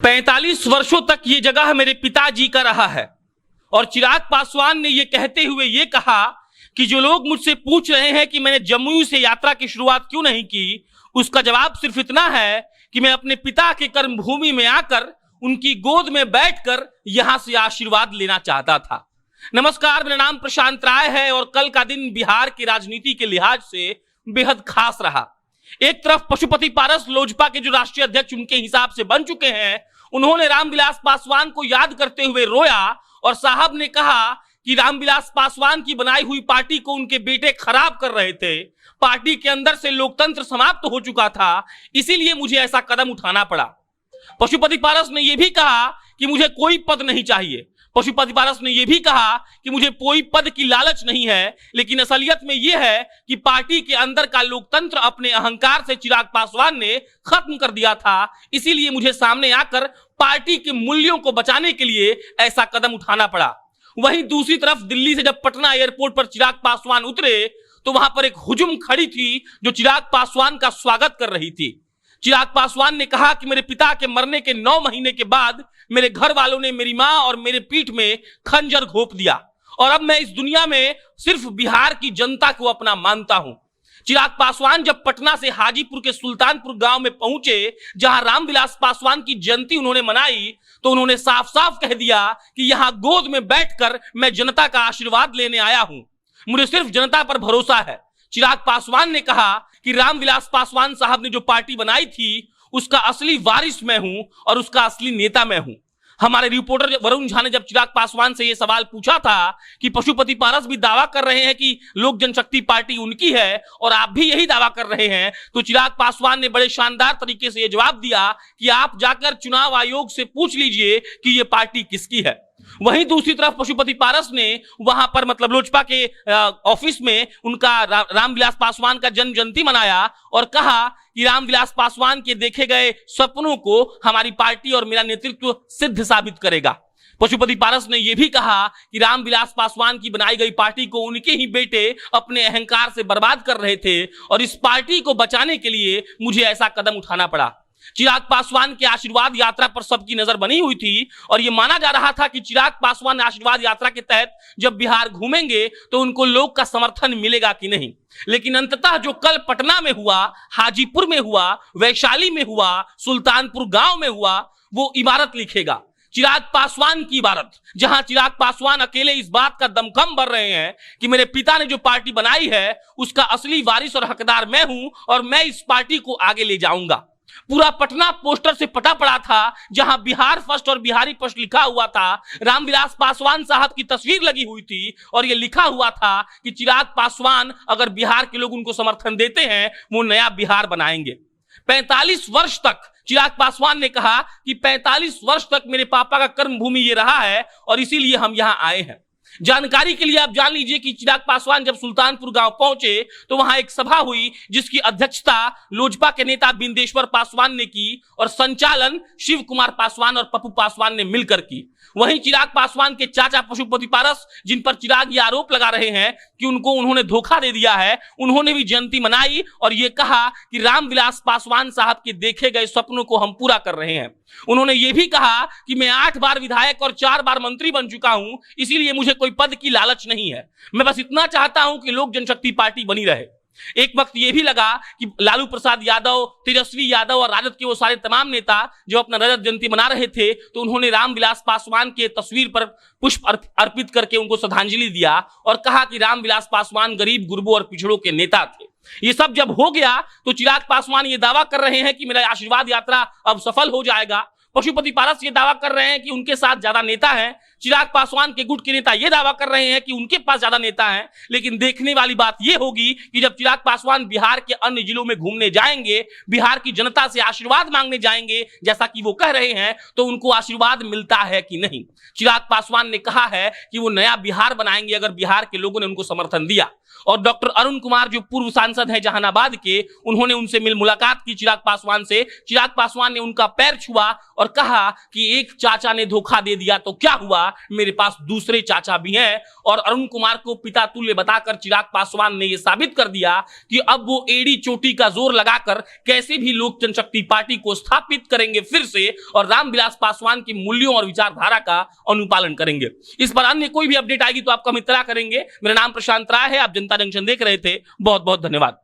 45 वर्षों तक ये जगह मेरे पिताजी का रहा है। और चिराग पासवान ने ये कहते हुए ये कहा कि जो लोग मुझसे पूछ रहे हैं कि मैंने जमुई से यात्रा की शुरुआत क्यों नहीं की, उसका जवाब सिर्फ इतना है कि मैं अपने पिता के कर्मभूमि में आकर उनकी गोद में बैठकर यहां से आशीर्वाद लेना चाहता था। नमस्कार, मेरा नाम प्रशांत राय है और कल का दिन बिहार की राजनीति के लिहाज से बेहद खास रहा। एक तरफ पशुपति पारस लोजपा के जो राष्ट्रीय अध्यक्ष उनके हिसाब से बन चुके हैं, उन्होंने रामविलास पासवान को याद करते हुए रोया और साहब ने कहा कि रामविलास पासवान की बनाई हुई पार्टी को उनके बेटे खराब कर रहे थे, पार्टी के अंदर से लोकतंत्र समाप्त हो चुका था, इसीलिए मुझे ऐसा कदम उठाना पड़ा। पशुपति पारस ने यह भी कहा कि मुझे कोई पद नहीं चाहिए। पशुपति पारस ने यह भी कहा कि मुझे कोई पद की लालच नहीं है, लेकिन असलियत में यह है कि पार्टी के अंदर का लोकतंत्र अपने अहंकार से चिराग पासवान ने खत्म कर दिया था, इसीलिए मुझे सामने आकर पार्टी के मूल्यों को बचाने के लिए ऐसा कदम उठाना पड़ा। वहीं दूसरी तरफ दिल्ली से जब पटना एयरपोर्ट पर चिराग पासवान उतरे तो वहां पर एक हुजुम खड़ी थी जो चिराग पासवान का स्वागत कर रही थी। चिराग पासवान ने कहा कि मेरे पिता के मरने के 9 महीने के बाद मेरे घर वालों ने मेरी मां और मेरे पीठ में खंजर घोंप दिया और अब मैं इस दुनिया में सिर्फ बिहार की जनता को अपना मानता हूं। चिराग पासवान जब पटना से हाजीपुर के सुल्तानपुर गांव में पहुंचे, जहां रामविलास पासवान की जयंती उन्होंने मनाई, तो उन्होंने साफ साफ कह दिया कि यहां गोद में बैठकर मैं जनता का आशीर्वाद लेने आया हूं, मुझे सिर्फ जनता पर भरोसा है। चिराग पासवान ने कहा कि रामविलास पासवान साहब ने जो पार्टी बनाई थी उसका असली वारिस मैं हूं और उसका असली नेता मैं हूं। हमारे रिपोर्टर वरुण झा ने जब चिराग पासवान से यह सवाल पूछा था कि पशुपति पारस भी दावा कर रहे हैं कि लोक जनशक्ति पार्टी उनकी है और आप भी यही दावा कर रहे हैं, तो चिराग पासवान ने बड़े शानदार तरीके से यह जवाब दिया कि आप जाकर चुनाव आयोग से पूछ लीजिए कि यह पार्टी किसकी है। वहीं दूसरी तरफ पशुपति पारस ने वहां पर मतलब लोजपा के ऑफिस में उनका रामविलास पासवान का जन्म जयंती मनाया और कहा कि रामविलास पासवान के देखे गए सपनों को हमारी पार्टी और मेरा नेतृत्व सिद्ध साबित करेगा। पशुपति पारस ने यह भी कहा कि रामविलास पासवान की बनाई गई पार्टी को उनके ही बेटे अपने अहंकार से बर्बाद कर रहे थे और इस पार्टी को बचाने के लिए मुझे ऐसा कदम उठाना पड़ा। चिराग पासवान की आशीर्वाद यात्रा पर सबकी नजर बनी हुई थी और यह माना जा रहा था कि चिराग पासवान आशीर्वाद यात्रा के तहत जब बिहार घूमेंगे तो उनको लोग का समर्थन मिलेगा कि नहीं। लेकिन अंततः जो कल पटना में हुआ, हाजीपुर में हुआ, वैशाली में हुआ, सुल्तानपुर गांव में हुआ, वो इबारत लिखेगा चिराग पासवान की इबारत, जहां चिराग पासवान अकेले इस बात का दमखम भर रहे हैं कि मेरे पिता ने जो पार्टी बनाई है उसका असली वारिस और हकदार मैं हूं और मैं इस पार्टी को आगे ले जाऊंगा। पूरा पटना पोस्टर से पटा पड़ा था, जहां बिहार फर्स्ट और बिहारी फर्स्ट लिखा हुआ था। रामविलास पासवान साहब की तस्वीर लगी हुई थी और यह लिखा हुआ था कि चिराग पासवान अगर बिहार के लोग उनको समर्थन देते हैं वो नया बिहार बनाएंगे। 45 वर्ष तक चिराग पासवान ने कहा कि 45 वर्ष तक मेरे पापा का कर्मभूमि ये रहा है और इसीलिए हम यहां आए हैं। जानकारी के लिए आप जान लीजिए कि चिराग पासवान जब सुल्तानपुर गांव पहुंचे तो वहां एक सभा हुई जिसकी अध्यक्षता लोजपा के नेता बिंदेश्वर पासवान ने की और संचालन शिव कुमार पासवान और पप्पू पासवान ने मिलकर की। वहीं चिराग पासवान के चाचा पशुपति पारस, जिन पर चिराग ये आरोप लगा रहे हैं कि उन्होंने धोखा दे दिया है, उन्होंने भी जयंती मनाई और ये कहा कि रामविलास पासवान साहब के देखे गए सपनों को हम पूरा कर रहे हैं। उन्होंने ये भी कहा कि मैं 8 बार विधायक और 4 बार मंत्री बन चुका हूं, इसीलिए मुझे कोई पद की लालच नहीं है, मैं बस इतना चाहता हूं कि लोक जनशक्ति पार्टी बनी रहे। एक वक्त यह भी लगा कि लालू प्रसाद यादव, तेजस्वी यादव और राजद के वो सारे तमाम नेता जो अपना रजत जयंती मना रहे थे, तो उन्होंने रामविलास पासवान के तस्वीर पर पुष्प अर्पित करके उनको श्रद्धांजलि दिया और कहा कि रामविलास पासवान गरीब, गुरबों और पिछड़ों के नेता थे। ये सब जब हो गया तो चिराग पासवान ये दावा कर रहे हैं कि मेरा आशीर्वाद यात्रा अब सफल हो जाएगा। पशुपति पारस ये दावा कर रहे हैं कि उनके साथ ज्यादा नेता हैं। चिराग पासवान के गुट के नेता ये दावा कर रहे हैं कि उनके पास ज्यादा नेता हैं। लेकिन देखने वाली बात ये होगी कि जब चिराग पासवान बिहार के अन्य जिलों में घूमने जाएंगे, बिहार की जनता से आशीर्वाद मांगने जाएंगे जैसा कि वो कह रहे हैं, तो उनको आशीर्वाद मिलता है कि नहीं। चिराग पासवान ने कहा है कि वो नया बिहार बनाएंगे अगर बिहार के लोगों ने उनको समर्थन दिया। और डॉक्टर अरुण कुमार जो पूर्व सांसद हैं जहानाबाद के, उन्होंने उनसे मुलाकात की चिराग पासवान से। चिराग पासवान ने उनका पैर छुआ और कहा कि एक चाचा ने धोखा दे दिया तो क्या हुआ, मेरे पास दूसरे चाचा भी हैं। और अरुण कुमार को पिता तुल्य बताकर चिराग पासवान ने यह साबित कर दिया कि अब वो एड़ी चोटी का जोर लगाकर कैसे भी लोक जनशक्ति पार्टी को स्थापित करेंगे फिर से, और रामविलास पासवान की मूल्यों और विचारधारा का अनुपालन करेंगे। इस पर अन्य कोई भी अपडेट आएगी तो आपको हम इत्तला करेंगे। मेरा नाम प्रशांत राय है, आप जनता जंक्शन देख रहे थे। बहुत बहुत धन्यवाद।